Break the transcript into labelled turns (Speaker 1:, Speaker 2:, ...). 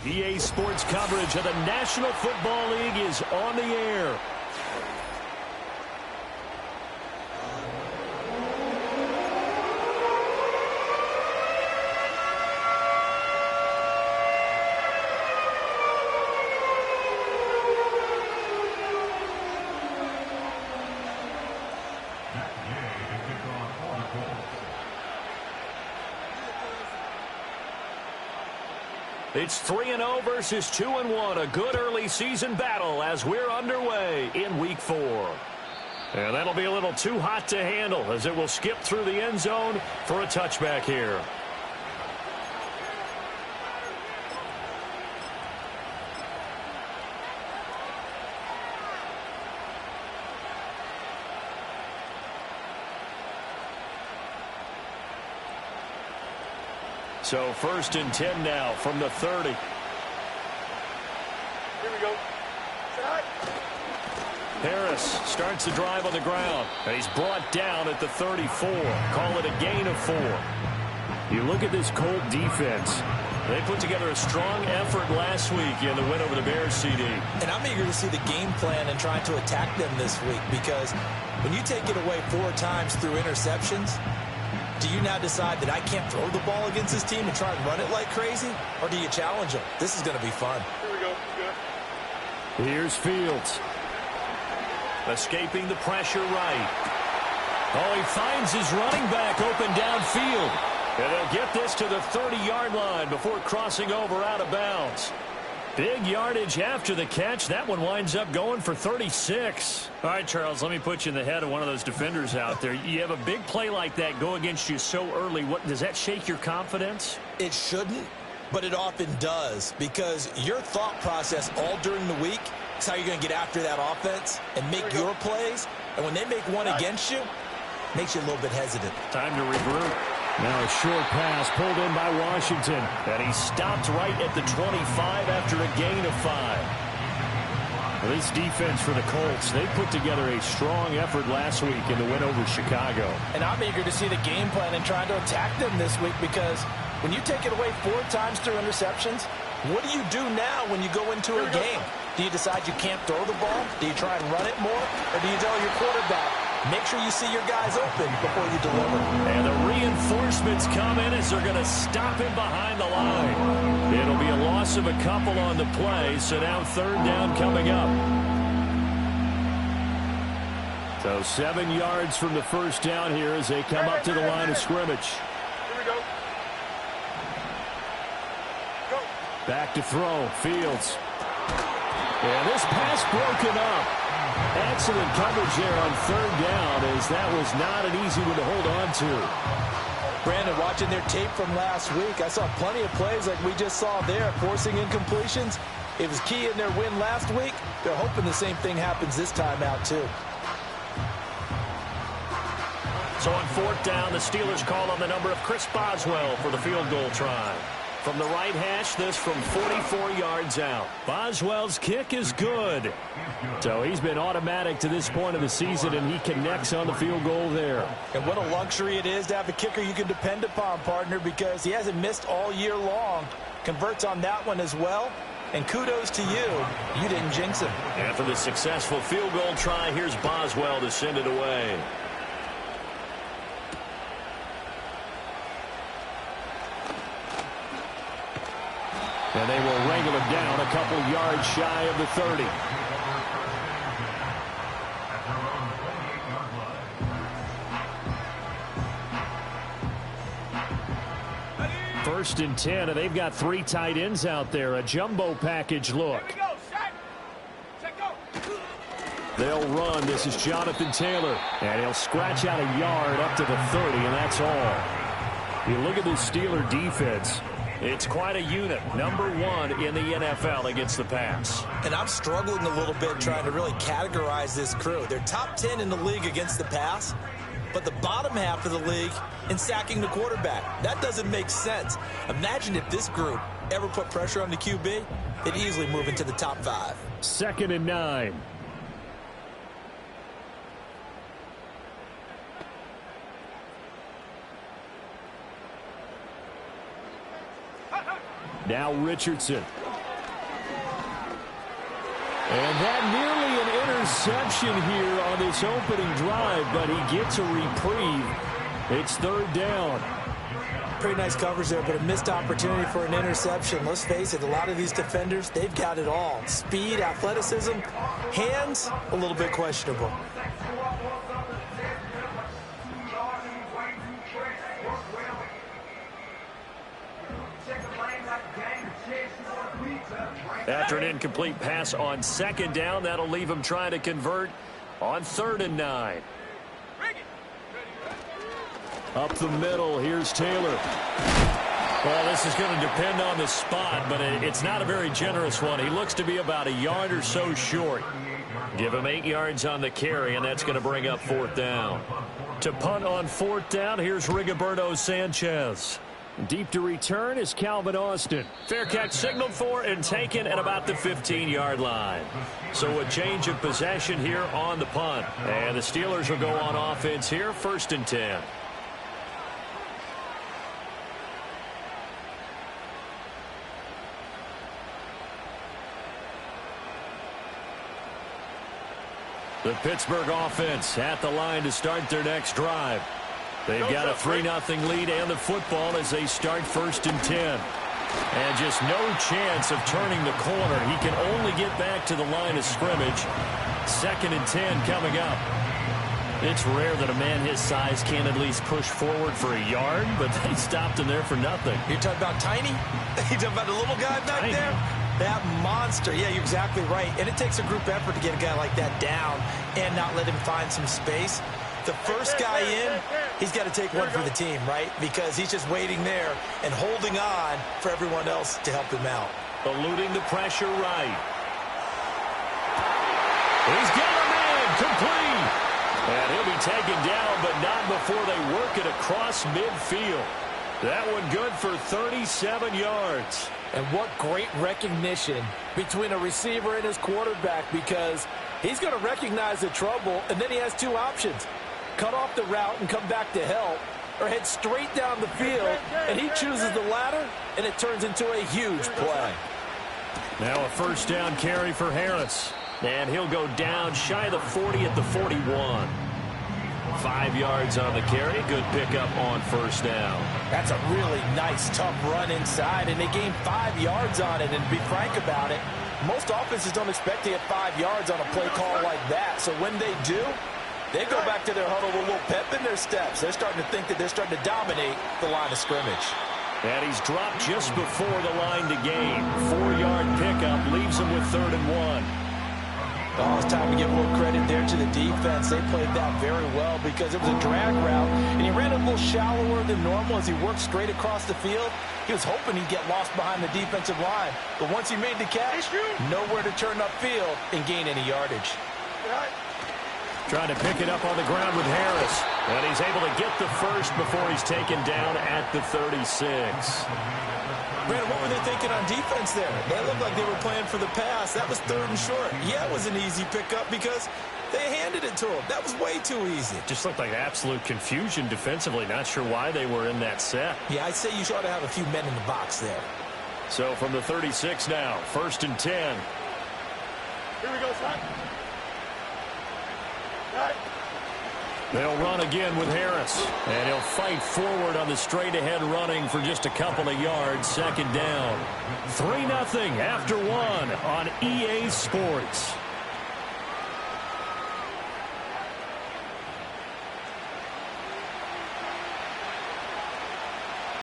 Speaker 1: EA Sports coverage of the National Football League is on the air. It's 3-0 versus 2-1, a good early season battle as we're underway in Week 4. And that'll be a little too hot to handle as it will skip through the end zone for a touchback here. So 1st and 10 now from the 30.
Speaker 2: Here we go. Shot.
Speaker 1: Harris starts the drive on the ground, and he's brought down at the 34. Call it a gain of 4. You look at this Colt defense. They put together a strong effort last week in the win over the Bears, CD.
Speaker 3: And I'm eager to see the game plan and trying to attack them this week, because when you take it away 4 times through interceptions, do you now decide that I can't throw the ball against this team and try and run it like crazy? Or do you challenge them? This is going to be fun.
Speaker 2: Here we go. Good.
Speaker 1: Here's Fields. Escaping the pressure right. Oh, he finds his running back open downfield. And they'll get this to the 30-yard line before crossing over out of bounds. Big yardage after the catch. That one winds up going for 36. All right, Charles, let me put you in the head of one of those defenders out there. You have a big play like that go against you so early. What does that shake your confidence?
Speaker 3: It shouldn't, but it often does, because your thought process all during the week is how you're going to get after that offense and make your plays. And when they make one against you, it makes you a little bit hesitant.
Speaker 1: Time to regroup. Now a short pass pulled in by Washington. And he stopped right at the 25 after a gain of 5. Well, this defense for the Colts, they put together a strong effort last week in the win over Chicago.
Speaker 4: And I'm eager to see the game plan and trying to attack them this week, because when you take it away 4 times through interceptions, what do you do now when you go into a game? Do you decide you can't throw the ball? Do you try and run it more? Or do you tell your quarterback, make sure you see your guys open before you deliver?
Speaker 1: And the reinforcements come in as they're going to stop him behind the line. It'll be a loss of a couple on the play, so now 3rd down coming up. So 7 yards from the 1st down here as they come up to the line of scrimmage.
Speaker 2: Here we go. Go.
Speaker 1: Back to throw. Fields. And this pass broken up. Excellent coverage there on 3rd down, as that was not an easy one to hold on to.
Speaker 4: Brandon, watching their tape from last week, I saw plenty of plays like we just saw there, forcing incompletions. It was key in their win last week. They're hoping the same thing happens this time out, too.
Speaker 1: So on 4th down, the Steelers call on the number of Chris Boswell for the field goal try. From the right hash, this from 44 yards out. Boswell's kick is good. So he's been automatic to this point of the season, and he connects on the field goal there.
Speaker 4: And what a luxury it is to have a kicker you can depend upon, partner, because he hasn't missed all year long. Converts on that one as well. And kudos to you. You didn't jinx him.
Speaker 1: After the successful field goal try, here's Boswell to send it away. And they will wrangle him down a couple yards shy of the 30. First and 10, and they've got 3 tight ends out there. A jumbo package look. They'll run. This is Jonathan Taylor. And he'll scratch out a yard up to the 30, and that's all. You look at this Steeler defense. It's quite a unit. Number 1 in the NFL against the pass.
Speaker 3: And I'm struggling a little bit trying to really categorize this crew. They're top 10 in the league against the pass, but the bottom half of the league in sacking the quarterback. That doesn't make sense. Imagine if this group ever put pressure on the QB, they'd easily move into the top 5.
Speaker 1: 2nd and 9. Now Richardson. And that nearly an interception here on this opening drive, but he gets a reprieve. It's third down.
Speaker 4: Pretty nice coverage there, but a missed opportunity for an interception. Let's face it, a lot of these defenders, they've got it all. Speed, athleticism, hands, a little bit questionable.
Speaker 1: After an incomplete pass on second down, that'll leave him trying to convert on 3rd and 9. Up the middle, here's Taylor. Well, this is going to depend on the spot, but it's not a very generous one. He looks to be about a yard or so short. Give him 8 yards on the carry, and that's going to bring up 4th down. To punt on 4th down, here's Rigoberto Sanchez. Deep to return is Calvin Austin. Fair catch signaled for and taken at about the 15-yard line. So a change of possession here on the punt. And the Steelers will go on offense here, 1st and 10. The Pittsburgh offense at the line to start their next drive. They've got a 3-0 lead and the football as they start 1st and 10. And just no chance of turning the corner. He can only get back to the line of scrimmage. 2nd and 10 coming up. It's rare that a man his size can at least push forward for a yard, but they stopped him there for nothing.
Speaker 3: You're talking about tiny? You're talking about the little guy back there? That monster. Yeah, you're exactly right. And it takes a group effort to get a guy like that down and not let him find some space. The first guy in, he's got to take one for the team, right? Because he's just waiting there and holding on for everyone else to help him out.
Speaker 1: Eluding the pressure right. He's got him in, complete. And he'll be taken down, but not before they work it across midfield. That one good for 37 yards.
Speaker 4: And what great recognition between a receiver and his quarterback, because he's going to recognize the trouble, and then he has 2 options. Cut off the route and come back to help, or head straight down the field, and he chooses the latter, and it turns into a huge play.
Speaker 1: Now a 1st down carry for Harris. And he'll go down shy of the 40 at the 41. 5 yards on the carry. Good pickup on 1st down.
Speaker 4: That's a really nice, tough run inside, and they gained 5 yards on it. And to be frank about it, most offenses don't expect to get 5 yards on a play call like that. So when they do, they go back to their huddle with a little pep in their steps. They're starting to think that they're starting to dominate the line of scrimmage.
Speaker 1: And he's dropped just before the line to gain. 4-yard pickup leaves him with 3rd and 1.
Speaker 4: Oh, it's time to give more credit there to the defense. They played that very well because it was a drag route, and he ran a little shallower than normal as he worked straight across the field. He was hoping he'd get lost behind the defensive line, but once he made the catch, nowhere to turn upfield and gain any yardage.
Speaker 1: Trying to pick it up on the ground with Harris, and he's able to get the first before he's taken down at the 36.
Speaker 3: Brandon, what were they thinking on defense there? They looked like they were playing for the pass. That was 3rd and short. Yeah, it was an easy pickup because they handed it to him. That was way too easy.
Speaker 1: Just looked like absolute confusion defensively. Not sure why they were in that set.
Speaker 3: Yeah, I'd say you ought to have a few men in the box there.
Speaker 1: So from the 36 now, 1st and 10.
Speaker 2: Here we go, son. Right.
Speaker 1: They'll run again with Harris, and he'll fight forward on the straight-ahead running for just a couple of yards. 2nd down. 3-0 after 1 on EA Sports.